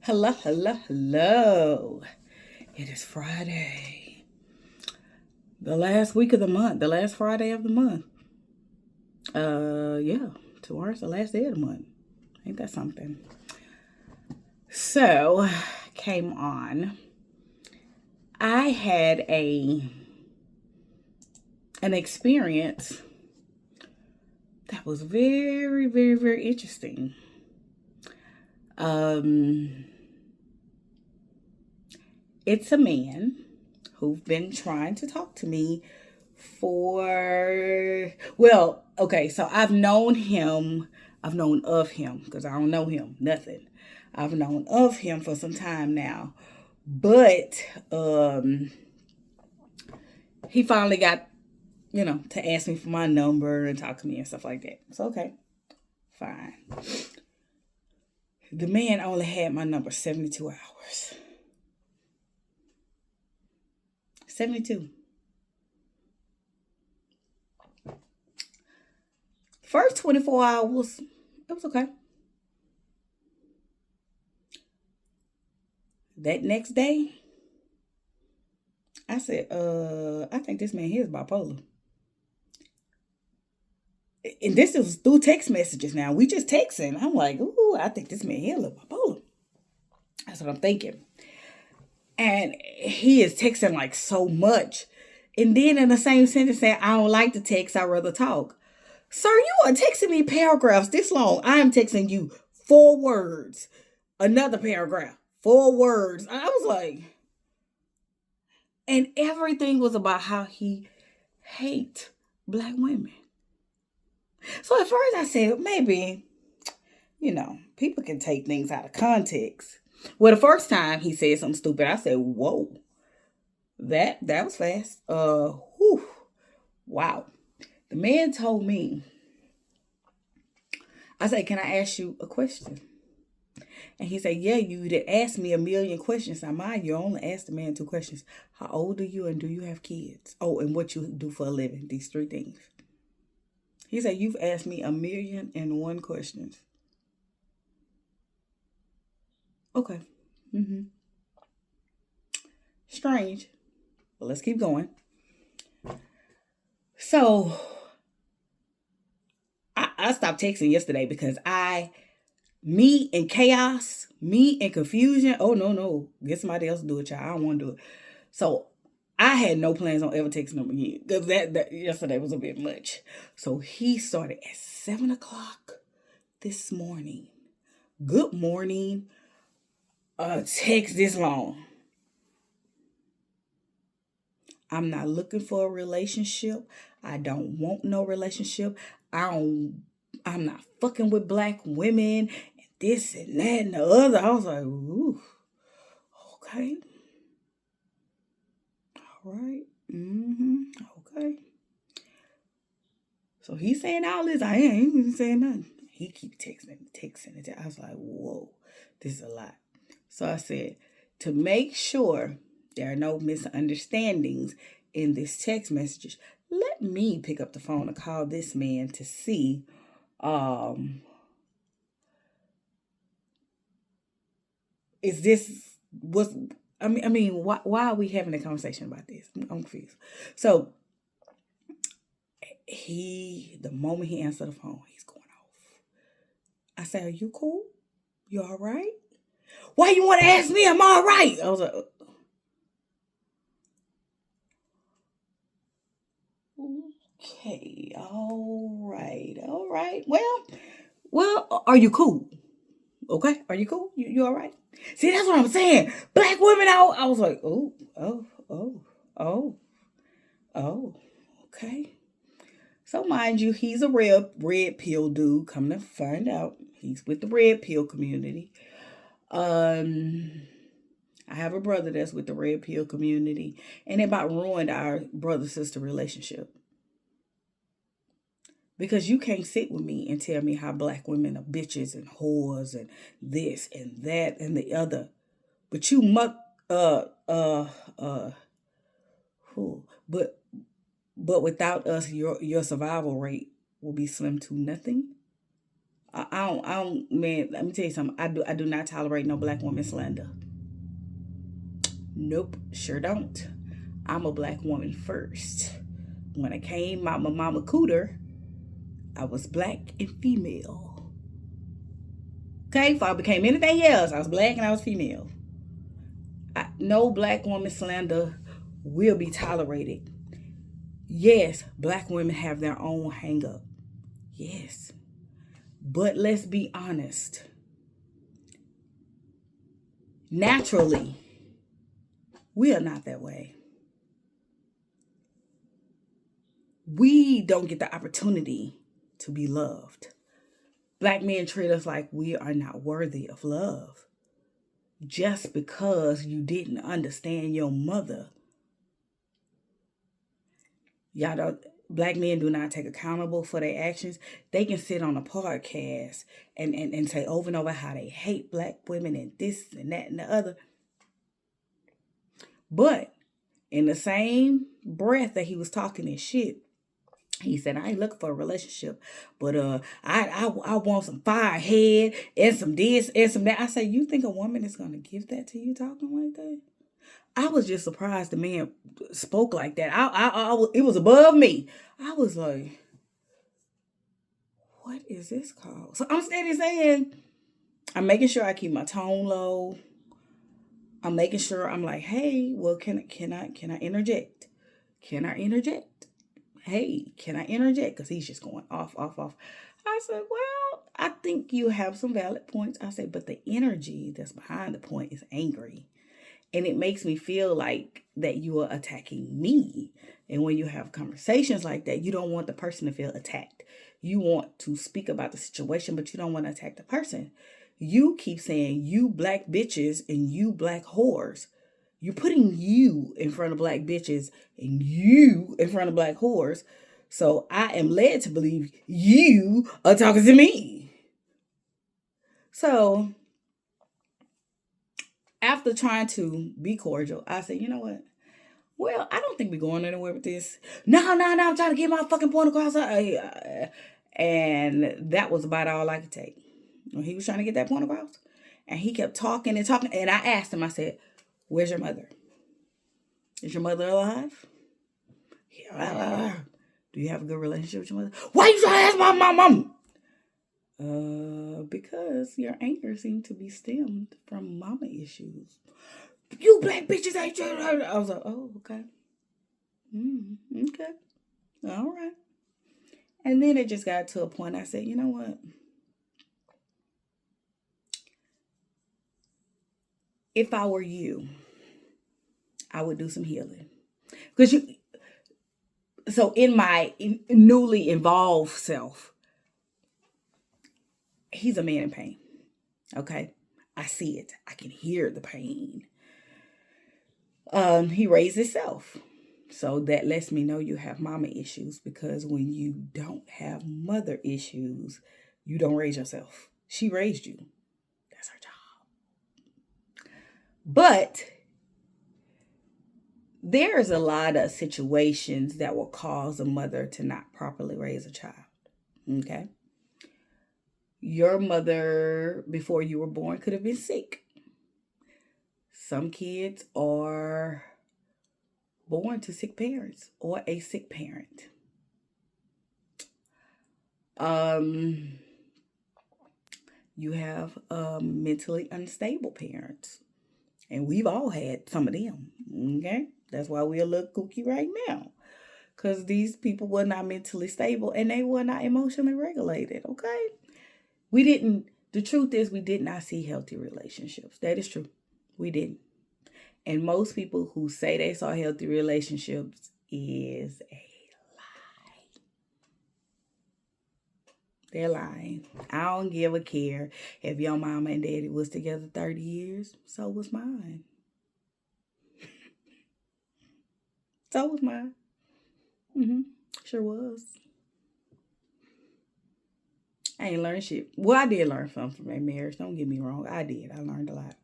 Hello, hello, hello. It is Friday. The last week of the month, the last Friday of the month. Yeah, tomorrow's the last day of the month. Ain't that something? So, came on. I had an experience that was very, very, very interesting. Um, it's a man who's been trying to talk to me okay, so I've known of him because I don't know him, nothing. I've known of him for some time now. But he finally got, to ask me for my number and talk to me and stuff like that. So okay, fine. The man only had my number 72 hours. 72. First 24 hours, it was okay. That next day, I said, I think this man here is bipolar. And this is through text messages now. We just texting. I'm like, ooh, I think this man here look bipolar. That's what I'm thinking. And he is texting like so much. And then in the same sentence saying, I don't like to text, I'd rather talk. Sir, you are texting me paragraphs this long. I am texting you 4 words. Another paragraph. 4 words. I was like, and everything was about how he hate black women. So at first I said, maybe, people can take things out of context. Well, the first time he said something stupid, I said, whoa, that was fast. Whew, wow. The man told me, I said, can I ask you a question? And he said, yeah, you did ask me a million questions. Now, mind you only asked the man 2 questions. How old are you and do you have kids? Oh, and what you do for a living. These 3 things. He said, you've asked me 1,000,001 questions. Okay. Mm-hmm. Strange. But let's keep going. So I stopped texting yesterday because me and chaos, me and confusion. Oh no. Get somebody else to do it, y'all. I don't want to do it. So I had no plans on ever texting him again. Because that yesterday was a bit much. So he started at 7 o'clock this morning. Good morning. Text this long. I'm not looking for a relationship. I don't want no relationship. I don't I'm not fucking with black women and this and that and the other. I was like, ooh, okay. All right. Mm-hmm. Okay. So he's saying all this. I ain't even saying nothing. He keep texting. I was like, whoa, this is a lot. So I said, to make sure there are no misunderstandings in this text messages, let me pick up the phone and call this man to see is this was I mean why are we having a conversation about this? I'm confused. So the moment he answered the phone, he's going off. I said, are you cool? You all right? Why you want to ask me? I'm all right. I was like, okay, all right. Well, are you cool? Okay, are you cool? You all right? See, that's what I'm saying. Black women out. I was like, oh, oh, okay. So mind you, he's a red pill dude. Come to find out, he's with the red pill community. Um, I have a brother that's with the red pill community, and it about ruined our brother sister relationship. Because you can't sit with me and tell me how black women are bitches and whores and this and that and the other. But you must uh uh who but without us your survival rate will be slim to nothing. man, let me tell you something. I do not tolerate no black woman slander. Nope, sure don't. I'm a black woman first. When I came out my mama cooter, I was black and female. Okay, if I became anything else, I was black and I was female. No black woman slander will be tolerated. Yes, black women have their own hang up. Yes. But let's be honest. Naturally, we are not that way. We don't get the opportunity to be loved. Black men treat us like we are not worthy of love. Just because you didn't understand your mother. Y'all don't, black men do not take accountable for their actions. They can sit on a podcast and say over and over how they hate black women and this and that and the other. But in the same breath that he was talking his shit, he said, I ain't looking for a relationship, but I want some firehead and some this and some that. I said, you think a woman is gonna give that to you talking like that? I was just surprised the man spoke like that. It was above me. I was like, what is this called? So I'm steady saying, I'm making sure I keep my tone low. I'm making sure I'm like, hey, well, can I interject? Can I interject? Hey, can I interject? Because he's just going off. I said, well, I think you have some valid points. I said, but the energy that's behind the point is angry. And it makes me feel like that you are attacking me. And when you have conversations like that, you don't want the person to feel attacked. You want to speak about the situation, but you don't want to attack the person. You keep saying you black bitches and you black whores. You're putting you in front of black bitches and you in front of black whores. So I am led to believe you are talking to me. So after trying to be cordial, I said, you know what? Well, I don't think we're going anywhere with this. No, I'm trying to get my fucking point across. And that was about all I could take. When he was trying to get that point across. And he kept talking. And I asked him, I said, where's your mother? Is your mother alive? Yeah. Do you have a good relationship with your mother? Why you trying to ask my mom? Because your anger seemed to be stemmed from mama issues. You black bitches ain't trying to. I was like, oh, okay. Okay. All right. And then it just got to a point I said, you know what? If I were you, I would do some healing. Because so in my newly involved self, he's a man in pain. Okay? I see it. I can hear the pain. He raised himself. So that lets me know you have mama issues, because when you don't have mother issues, you don't raise yourself. She raised you. That's her job. But there's a lot of situations that will cause a mother to not properly raise a child. Okay? Your mother, before you were born, could have been sick. Some kids are born to sick parents or a sick parent. You have mentally unstable parents. And we've all had some of them. Okay? That's why we're a little kooky right now. Because these people were not mentally stable and they were not emotionally regulated. Okay? The truth is we did not see healthy relationships. That is true. We didn't. And most people who say they saw healthy relationships is a lie. They're lying. I don't give a care if your mama and daddy was together 30 years. So was mine. So was mine. Sure was. I ain't learned shit. Well, I did learn something from that marriage. Don't get me wrong. I did. I learned a lot.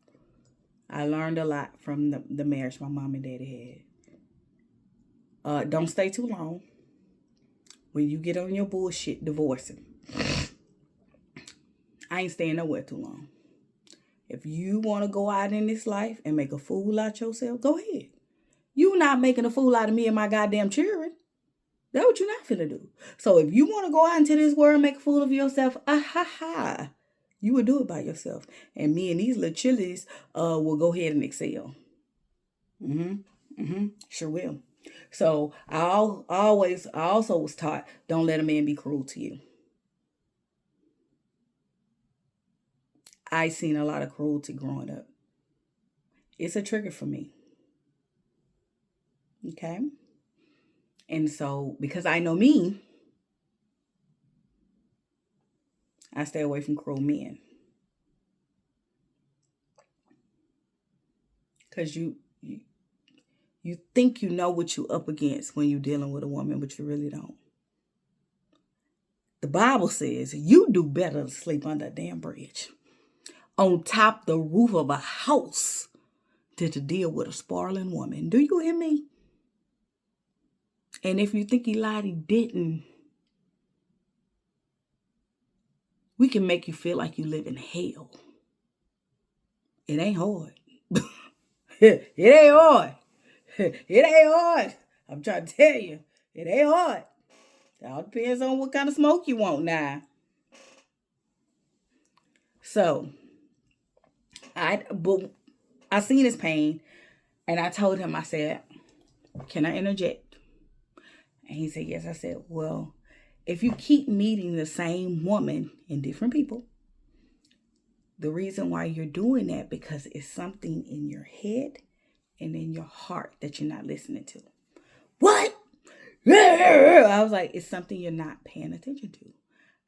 I learned a lot from the marriage my mom and daddy had. Don't stay too long. When you get on your bullshit, divorce him. I ain't staying nowhere too long. If you want to go out in this life and make a fool out yourself, go ahead. You not making a fool out of me and my goddamn children. That's what you not finna do. So if you want to go out into this world and make a fool of yourself, you would do it by yourself. And me and these little chilies will go ahead and excel. Sure will. So I also was taught, don't let a man be cruel to you. I seen a lot of cruelty growing up. It's a trigger for me. Okay? And so, because I know me, I stay away from cruel men. Because you think you know what you're up against when you're dealing with a woman, but you really don't. The Bible says you do better to sleep under a damn bridge, on top the roof of a house, than to deal with a spoiling woman. Do you hear me? And if you think he lied, he didn't. We can make you feel like you live in hell. It ain't hard. It ain't hard. It ain't hard. I'm trying to tell you. It ain't hard. It all depends on what kind of smoke you want now. So, I seen his pain, and I told him, I said, can I interject? And he said, yes. I said, well, if you keep meeting the same woman and different people, the reason why you're doing that, because it's something in your head and in your heart that you're not listening to. What? I was like, it's something you're not paying attention to.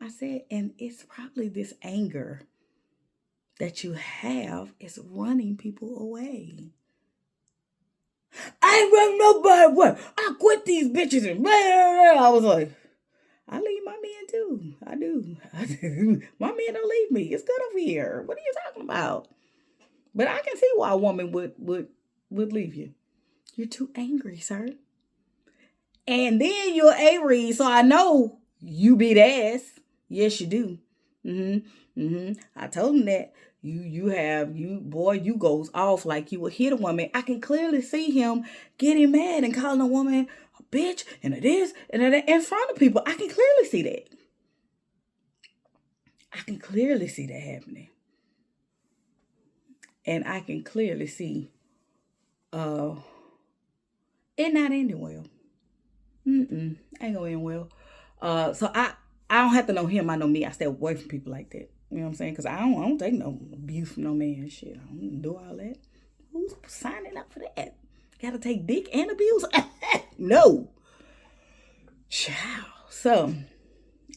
I said, and it's probably this anger that you have is running people away. I ain't running nobody away. I quit these bitches. And I was like, I leave my men too. I do. My men don't leave me. It's good over here. What are you talking about? But I can see why a woman would leave you. You're too angry, sir. And then you're Aries, so I know you beat ass. Yes, you do. I told him that. You goes off like you would hit a woman. I can clearly see him getting mad and calling a woman a bitch and a this and a that in front of people. I can clearly see that. I can clearly see that happening. And I can clearly see it not ending well. Ain't gonna end well. So I don't have to know him. I know me. I stay away from people like that. You know what I'm saying? Because I don't take no abuse from no man. Shit, I don't do all that. Who's signing up for that? Gotta take dick and abuse? No. Child. So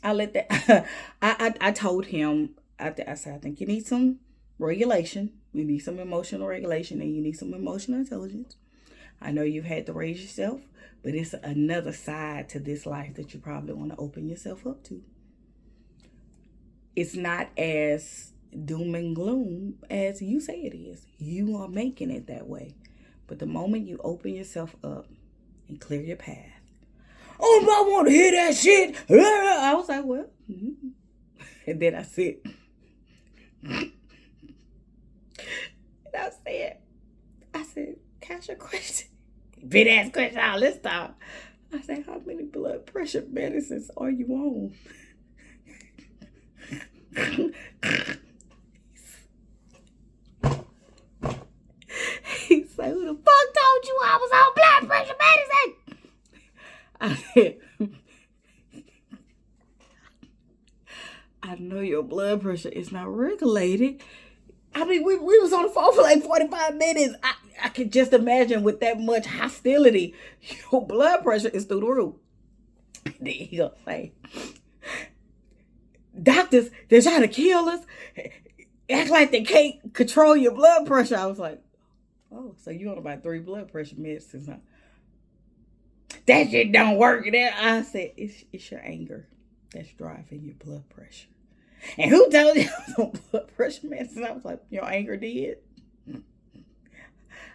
I let that. I told him. I said, I think you need some regulation. You need some emotional regulation, and you need some emotional intelligence. I know you've had to raise yourself, but it's another side to this life that you probably want to open yourself up to. It's not as doom and gloom as you say it is. You are making it that way. But the moment you open yourself up and clear your path, oh, I want to hear that shit. I was like, well, And then I said, and I said, catch a question. Big ass question. Let's stop. I said, how many blood pressure medicines are you on? He said, who the fuck told you I was on blood pressure medicine? I said, I know your blood pressure is not regulated. I mean, we was on the phone for like 45 minutes. I could just imagine with that much hostility, your blood pressure is through the roof. Then he gonna say, doctors, they're trying to kill us. Act like they can't control your blood pressure. I was like, oh, so you on about 3 blood pressure medicines, huh? That shit don't work. I said, it's your anger that's driving your blood pressure. And who told you I was on blood pressure medicine? I was like, your anger did.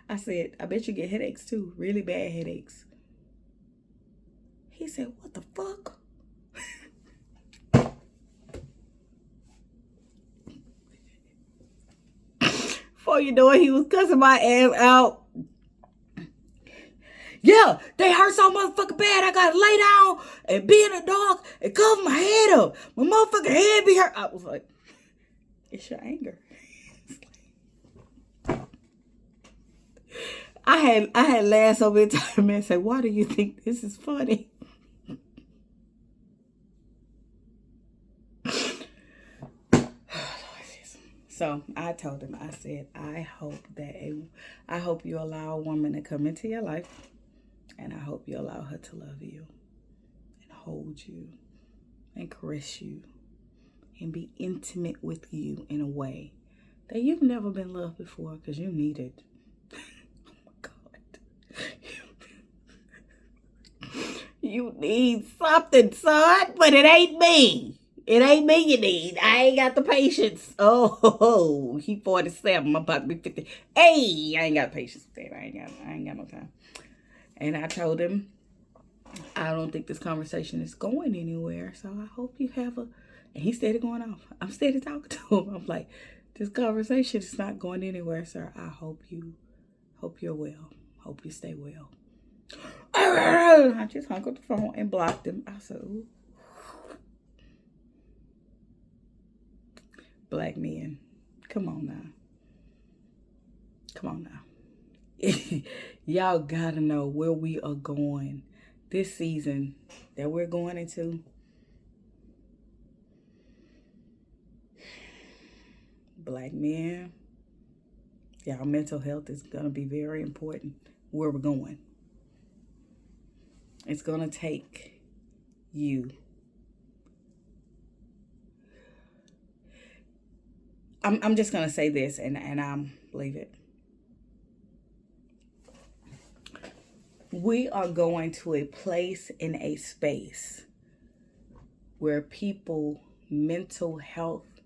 I said, I bet you get headaches too. Really bad headaches. He said, what the fuck? you know what? He was cussing my ass out. Yeah, they hurt so motherfucking bad. I gotta lay down and be in the dark and cover my head up. My motherfucking head be hurt. I was like, it's your anger. I had laughed so many times and say, why do you think this is funny? So I told him, I said, I hope you allow a woman to come into your life, and I hope you allow her to love you and hold you and caress you and be intimate with you in a way that you've never been loved before, because you need it. Oh my God. You need something, son, but it ain't me. It ain't me you need. I ain't got the patience. Oh, he 47. I'm about to be 50. Hey, I ain't got patience with that. I ain't got no time. And I told him, I don't think this conversation is going anywhere. So I hope you have and he steady going off. I'm steady talking to him. I'm like, this conversation is not going anywhere, sir. I hope you're well. Hope you stay well. I just hung up the phone and blocked him. I said, ooh. Black men, come on now. Y'all gotta know where we are going this season that we're going into. Black men, y'all mental health is gonna be very important where we're going. It's gonna take you. I'm just going to say this and leave it. We are going to a place in a space where people mental health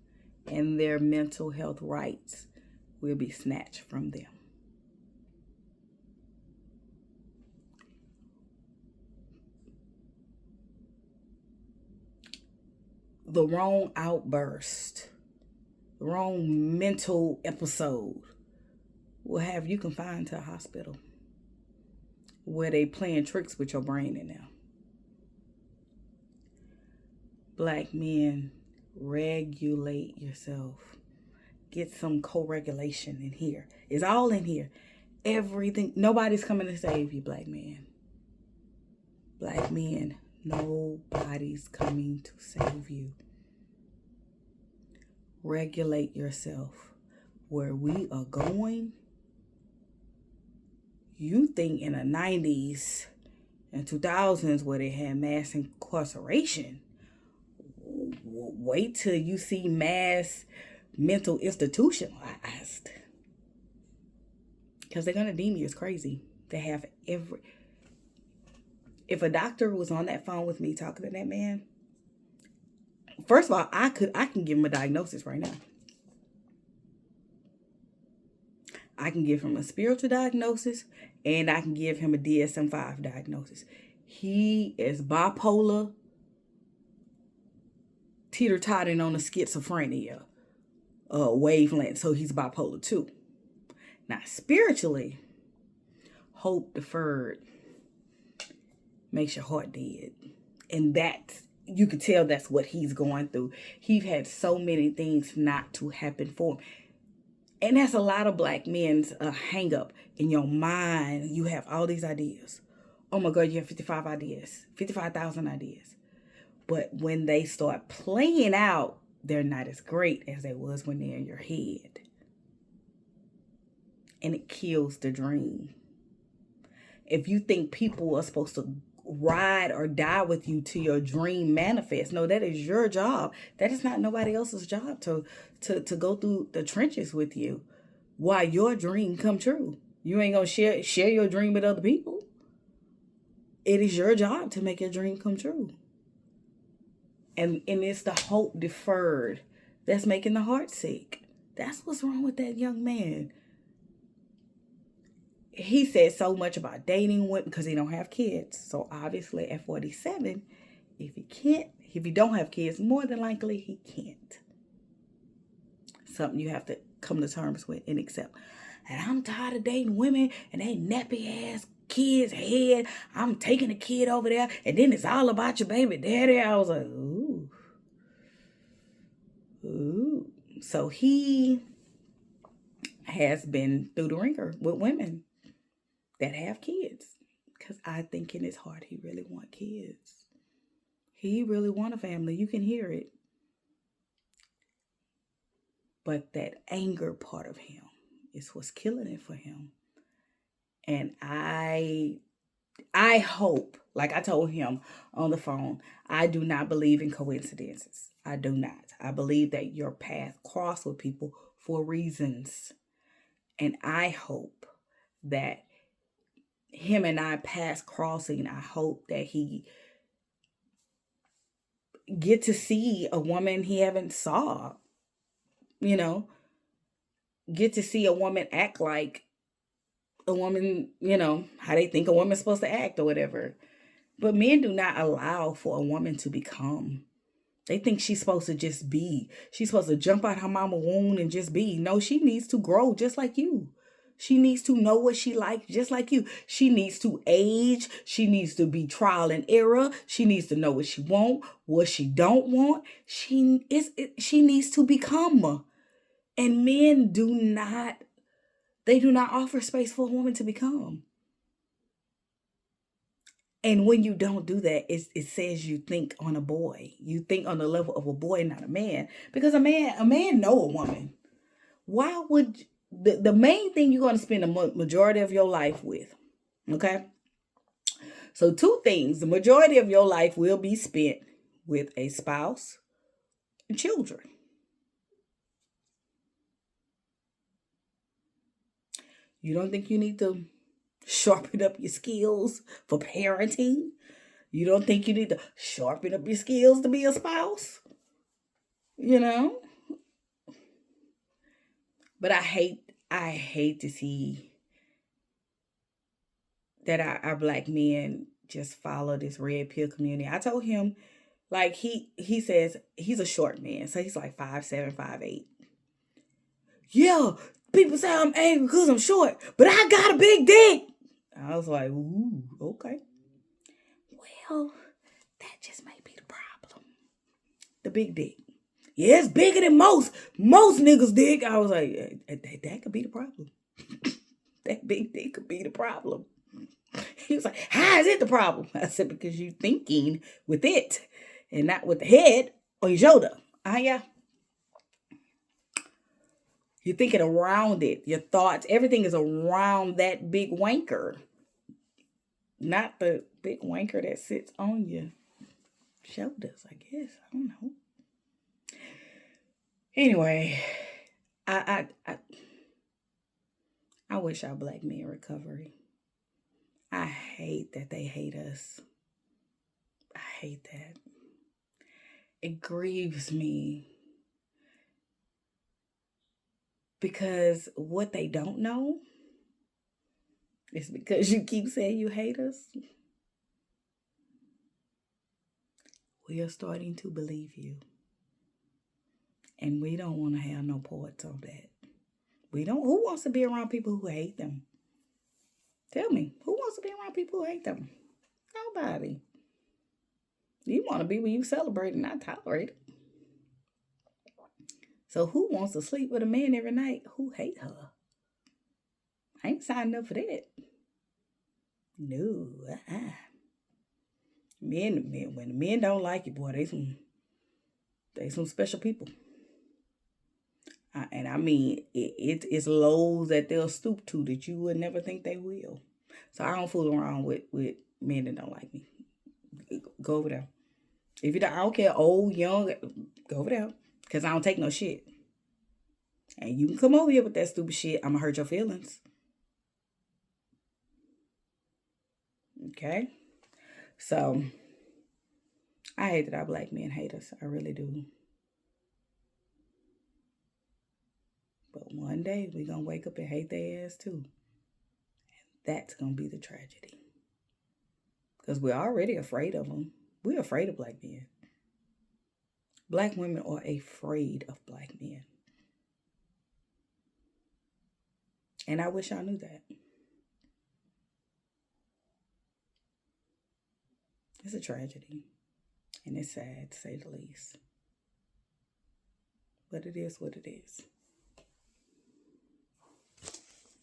and their mental health rights will be snatched from them. The wrong outburst, the wrong mental episode will have you confined to a hospital where they playing tricks with your brain in there. Black men, regulate yourself. Get some co-regulation in here. It's all in here. Everything. Nobody's coming to save you, black men. Black men, nobody's coming to save you. Regulate yourself. Where we are going, you think in the 90s and 2000s where they had mass incarceration, wait till you see mass mental institutionalized. Because they're going to deem you as crazy. They have if a doctor was on that phone with me talking to that man, first of all, I can give him a diagnosis right now. I can give him a spiritual diagnosis and I can give him a DSM-5 diagnosis. He is bipolar, teeter-totting on a schizophrenia wavelength, so he's bipolar too. Now, spiritually, hope deferred makes your heart dead. And that, you can tell that's what he's going through. He's had so many things not to happen for him. And that's a lot of black men's hang up in your mind. You have all these ideas. Oh my God, you have 55 ideas, 55,000 ideas. But when they start playing out, they're not as great as they was when they're in your head. And it kills the dream. If you think people are supposed to ride or die with you to your dream manifest, no, that is your job. That is not nobody else's job to go through the trenches with you while your dream come true. You ain't gonna share your dream with other people. It is your job to make your dream come true. And it's the hope deferred that's making the heart sick. That's what's wrong with that young man. He said so much about dating women because he don't have kids. So obviously at 47, if he don't have kids, more than likely he can't. Something you have to come to terms with and accept. And I'm tired of dating women and they nappy ass kids head. I'm taking a kid over there, and then it's all about your baby daddy. I was like, ooh. Ooh. So he has been through the ringer with women that have kids. Because I think in his heart he really want kids. He really want a family. You can hear it. But that anger part of him is what's killing it for him. And I hope, like I told him on the phone, I do not believe in coincidences. I do not. I believe that your path cross with people for reasons. And I hope that him and I pass crossing. I hope that he get to see a woman he haven't saw, you know, get to see a woman act like a woman, how they think a woman's supposed to act or whatever. But men do not allow for a woman to become. They think she's supposed to just be. She's supposed to jump out her mama womb and just be. No, she needs to grow just like you. She needs to know what she likes just like you. She needs to age. She needs to be trial and error. She needs to know what she wants, what she don't want. She needs to become. And men do not offer space for a woman to become. And when you don't do that, it says you think on a boy. You think on the level of a boy, not a man. Because a man know a woman. Why would the main thing you're going to spend the majority of your life with? Okay? So 2 things. The majority of your life will be spent with a spouse and children. You don't think you need to sharpen up your skills for parenting? You don't think you need to sharpen up your skills to be a spouse? But I hate to see that our black men just follow this red pill community. I told him, like, he says he's a short man, so he's like 5'7", 5'8". Yeah, people say I'm angry because I'm short, but I got a big dick. I was like, ooh, okay. Well, that just may be the problem. The big dick. Yeah, it's bigger than most niggas' dick. I was like, that could be the problem. That big dick could be the problem. He was like, how is it the problem? I said, because you're thinking with it and not with the head or your shoulder. Yeah. You're thinking around it. Your thoughts, everything is around that big wanker. Not the big wanker that sits on your shoulders, I guess. I don't know. Anyway, I wish our black men recovery. I hate that they hate us. I hate that. It grieves me. Because what they don't know is because you keep saying you hate us, we are starting to believe you. And we don't want to have no parts of that. Who wants to be around people who hate them? Tell me, who wants to be around people who hate them? Nobody. You want to be where you celebrate and not tolerate it. So who wants to sleep with a man every night who hate her? I ain't signed up for that. No. Men, when the men don't like you, boy, they some special people. And I mean, it's lows that they'll stoop to that you would never think they will. So I don't fool around with men that don't like me. Go over there. If you don't, I don't care, old, young, go over there. Because I don't take no shit. And you can come over here with that stupid shit. I'm going to hurt your feelings. Okay? So, I hate that our black men hate us. I really do. But one day, we're going to wake up and hate their ass too. And that's going to be the tragedy. Because we're already afraid of them. We're afraid of black men. Black women are afraid of black men. And I wish I knew that. It's a tragedy. And it's sad to say the least. But it is what it is.